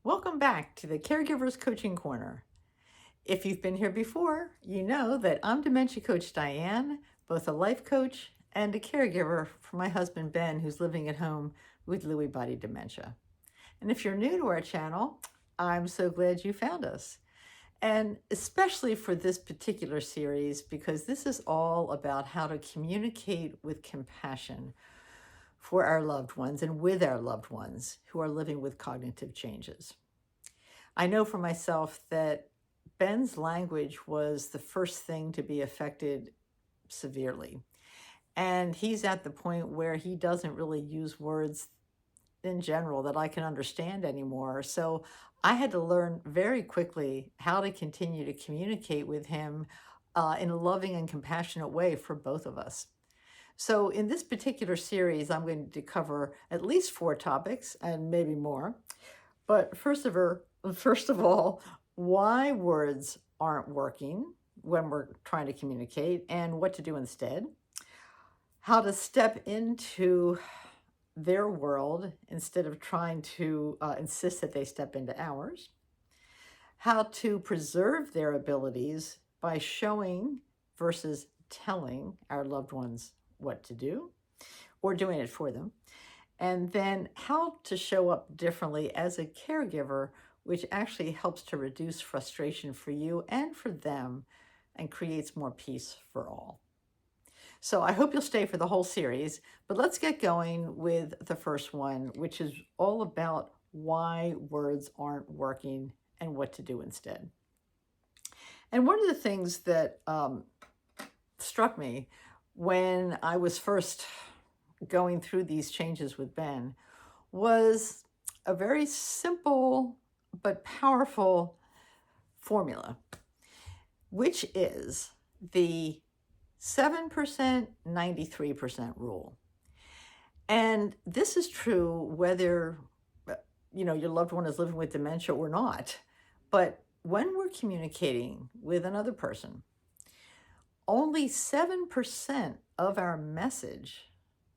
Welcome back to the Caregivers Coaching Corner. If you've been here before, you know that I'm Dementia Coach Diane, both a life coach and a caregiver for my husband Ben, who's living at home with Lewy body dementia. And if you're new to our channel, I'm so glad you found us. And especially for this particular series, because this is all about how to communicate with compassion for our loved ones and with our loved ones who are living with cognitive changes. I know for myself that Ben's language was the first thing to be affected severely. And he's at the point where he doesn't really use words in general that I can understand anymore. So I had to learn very quickly how to continue to communicate with him in a loving and compassionate way for both of us. So in this particular series, I'm going to cover at least 4 topics and maybe more. But first of all, why words aren't working when we're trying to communicate and what to do instead. How to step into their world instead of trying to insist that they step into ours. How to preserve their abilities by showing versus telling our loved ones what to do or doing it for them. And then how to show up differently as a caregiver, which actually helps to reduce frustration for you and for them and creates more peace for all. So I hope you'll stay for the whole series, but let's get going with the first one, which is all about why words aren't working and what to do instead. And one of the things that struck me when I was first going through these changes with Ben was a very simple but powerful formula, which is the 7%, 93% rule. And this is true whether your loved one is living with dementia or not. But when we're communicating with another person, only 7% of our message,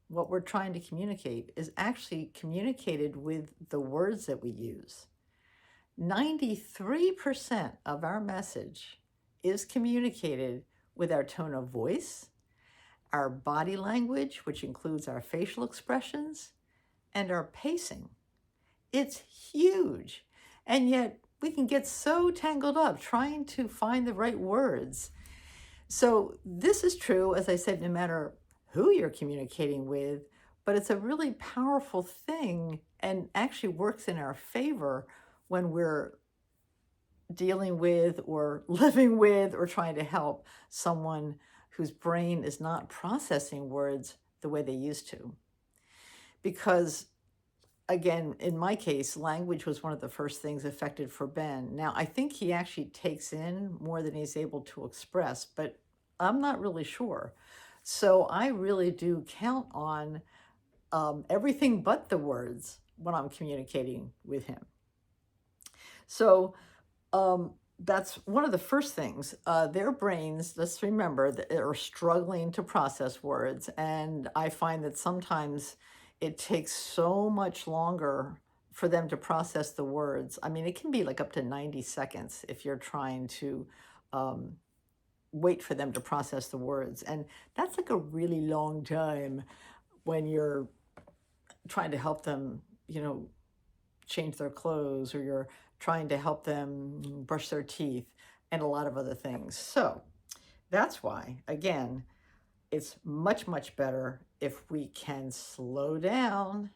what we're trying to communicate, is actually communicated with the words that we use. 93% of our message is communicated with our tone of voice, our body language, which includes our facial expressions, and our pacing. It's huge. And yet we can get so tangled up trying to find the right words. So this is true, as I said, no matter who you're communicating with, but it's a really powerful thing and actually works in our favor when we're dealing with or living with or trying to help someone whose brain is not processing words the way they used to. Because again, in my case, language was one of the first things affected for Ben. Now, I think he actually takes in more than he's able to express, but I'm not really sure. So I really do count on everything but the words when I'm communicating with him. So that's one of the first things. Their brains, let's remember, that are struggling to process words. And I find that sometimes it takes so much longer for them to process the words. I mean, it can be like up to 90 seconds if you're trying to wait for them to process the words. And that's like a really long time when you're trying to help them, change their clothes, or you're trying to help them brush their teeth and a lot of other things. So that's why, again, it's much, much better if we can slow down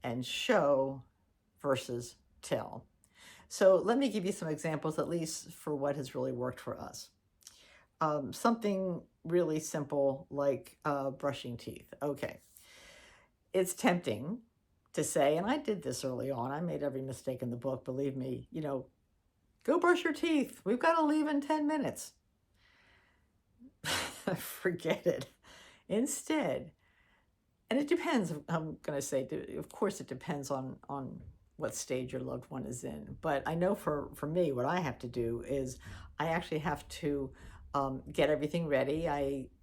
and show versus tell. So let me give you some examples, at least for what has really worked for us. Something really simple like brushing teeth. Okay. It's tempting to say, and I did this early on, I made every mistake in the book, believe me, go brush your teeth. We've got to leave in 10 minutes. Forget it. Instead, and it depends, I'm going to say, of course, it depends on what stage your loved one is in. But I know for me, what I have to do is I actually have to get everything ready.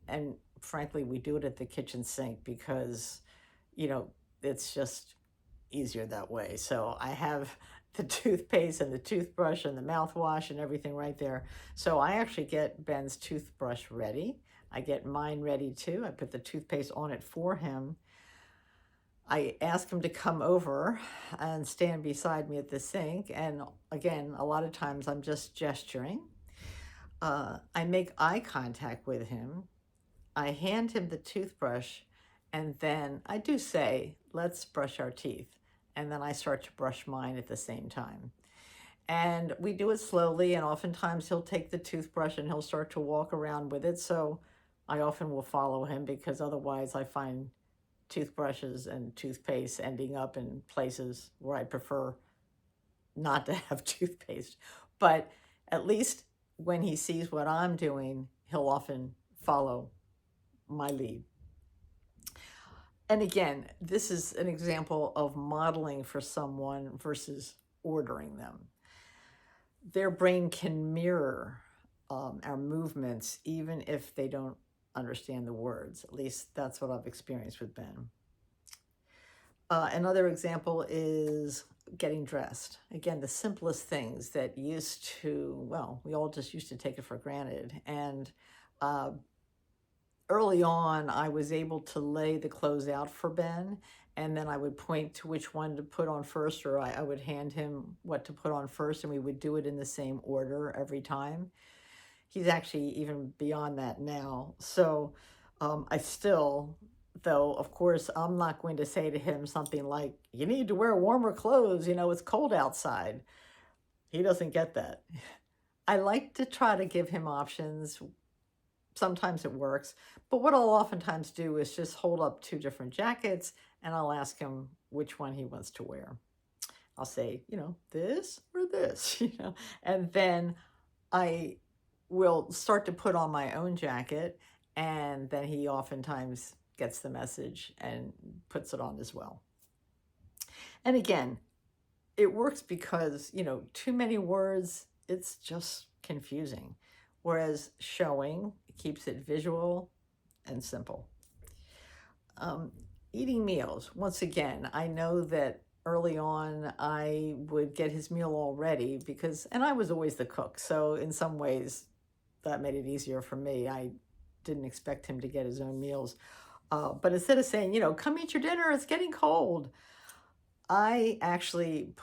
And frankly, we do it at the kitchen sink because, it's just easier that way. So I have the toothpaste and the toothbrush and the mouthwash and everything right there. So I actually get Ben's toothbrush ready. I get mine ready too. I put the toothpaste on it for him. I ask him to come over and stand beside me at the sink. And again, a lot of times I'm just gesturing. I make eye contact with him. I hand him the toothbrush, and then I do say, let's brush our teeth. And then I start to brush mine at the same time. And we do it slowly, and oftentimes he'll take the toothbrush and he'll start to walk around with it. So I often will follow him because otherwise I find toothbrushes and toothpaste ending up in places where I prefer not to have toothpaste. But at least when he sees what I'm doing, he'll often follow my lead. And again, this is an example of modeling for someone versus ordering them. Their brain can mirror our movements even if they don't understand the words. At least that's what I've experienced with Ben. Another example is getting dressed. Again, the simplest things that used to, well, we all just used to take it for granted. And early on, I was able to lay the clothes out for Ben, and then I would point to which one to put on first, or I would hand him what to put on first, and we would do it in the same order every time. He's actually even beyond that now. So I still, though, of course, I'm not going to say to him something like, you need to wear warmer clothes, it's cold outside. He doesn't get that. I like to try to give him options. Sometimes it works, but what I'll oftentimes do is just hold up two different jackets and I'll ask him which one he wants to wear. I'll say, this or this, and then I will start to put on my own jacket, and then he oftentimes gets the message and puts it on as well. And again, it works because, too many words, it's just confusing. Whereas showing keeps it visual and simple. Eating meals. Once again, I know that early on I would get his meal all ready and I was always the cook. So in some ways that made it easier for me. I didn't expect him to get his own meals. But instead of saying, come eat your dinner, it's getting cold, I actually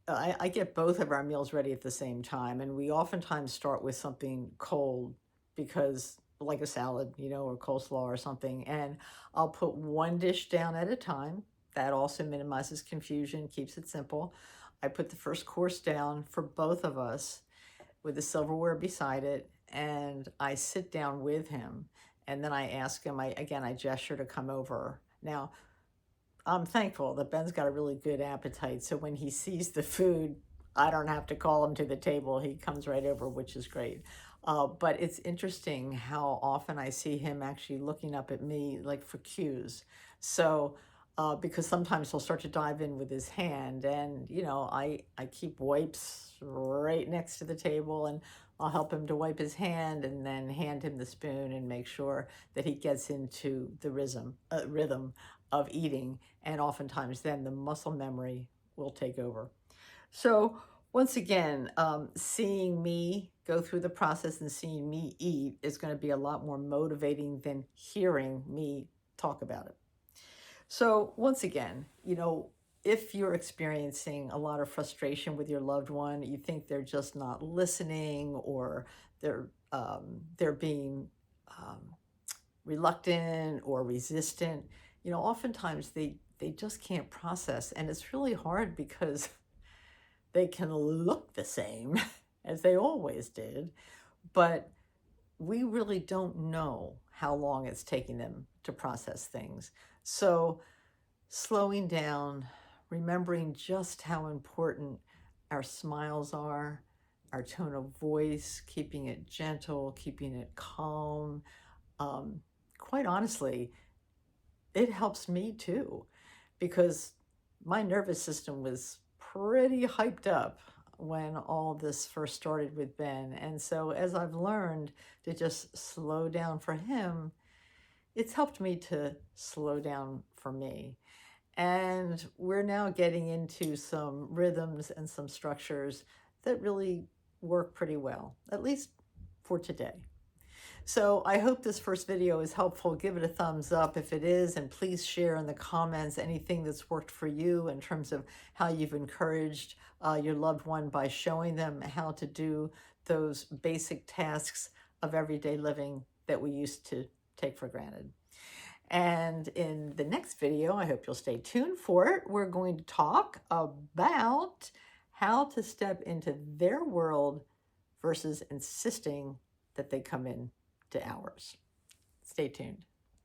I get both of our meals ready at the same time. And we oftentimes start with something cold because like a salad, or coleslaw or something. And I'll put one dish down at a time. That also minimizes confusion, keeps it simple. I put the first course down for both of us with the silverware beside it. And I sit down with him. And then I ask him, I gesture to come over. Now, I'm thankful that Ben's got a really good appetite. So when he sees the food, I don't have to call him to the table. He comes right over, which is great. But it's interesting how often I see him actually looking up at me like for cues. So because sometimes he'll start to dive in with his hand, and I keep wipes right next to the table, and I'll help him to wipe his hand and then hand him the spoon and make sure that he gets into the rhythm of eating. And oftentimes then the muscle memory will take over. So once again, seeing me go through the process and seeing me eat is going to be a lot more motivating than hearing me talk about it. So once again, if you're experiencing a lot of frustration with your loved one, you think they're just not listening, or they're being reluctant or resistant, oftentimes they just can't process. And it's really hard because they can look the same as they always did, but we really don't know how long it's taking them to process things. So slowing down, remembering just how important our smiles are, our tone of voice, keeping it gentle, keeping it calm. Quite honestly, it helps me too, because my nervous system was pretty hyped up when all this first started with Ben. And so as I've learned to just slow down for him, it's helped me to slow down for me. And we're now getting into some rhythms and some structures that really work pretty well, at least for today. So I hope this first video is helpful. Give it a thumbs up if it is, and please share in the comments anything that's worked for you in terms of how you've encouraged your loved one by showing them how to do those basic tasks of everyday living that we used to take for granted. And in the next video, I hope you'll stay tuned for it, we're going to talk about how to step into their world versus insisting that they come in to ours. Stay tuned.